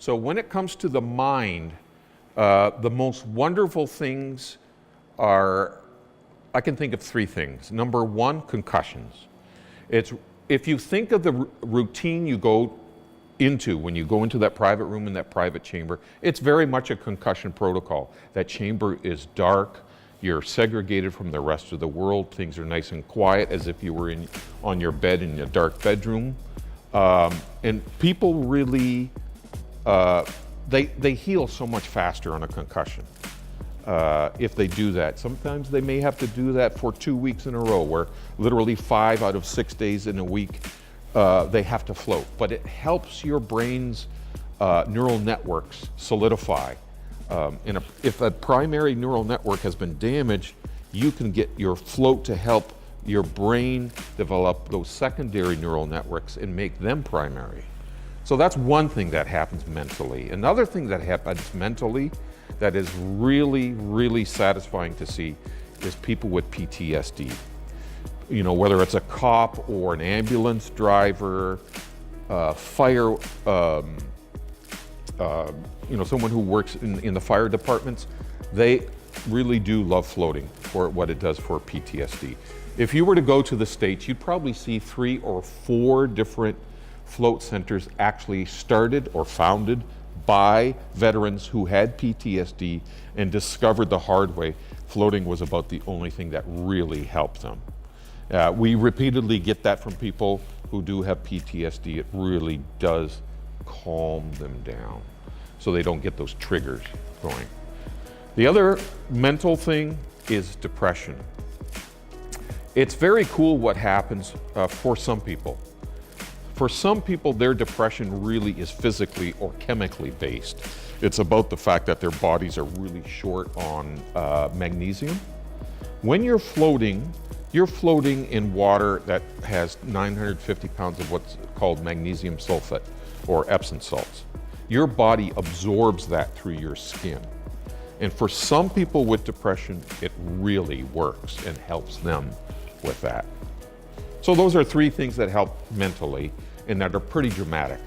So when it comes to the mind, the most wonderful things are, I can think of three things. Number one, concussions. If you think of the routine you go into when you go into that private room in that private chamber, it's very much a concussion protocol. That chamber is dark, you're segregated from the rest of the world, things are nice and quiet as if you were on your bed in a dark bedroom. And people really, they heal so much faster on a concussion if they do that. Sometimes they may have to do that for 2 weeks in a row, where literally 5 out of 6 days in a week they have to float. But it helps your brain's neural networks solidify. If a primary neural network has been damaged, you can get your float to help your brain develop those secondary neural networks and make them primary. So that's one thing that happens mentally. Another thing that happens mentally that is really, really satisfying to see is people with PTSD. You know, whether it's a cop or an ambulance driver, fire, someone who works in the fire departments, they really do love floating for what it does for PTSD. If you were to go to the States, you'd probably see 3 or 4 different float centers actually started or founded by veterans who had PTSD and discovered the hard way floating was about the only thing that really helped them. We repeatedly get that from people who do have PTSD. It really does calm them down so they don't get those triggers going. The other mental thing is depression. It's very cool what happens for some people. For some people, their depression really is physically or chemically based. It's about the fact that their bodies are really short on magnesium. When you're floating in water that has 950 pounds of what's called magnesium sulfate or Epsom salts. Your body absorbs that through your skin. And for some people with depression, it really works and helps them with that. So those are 3 things that help mentally and that are pretty dramatic.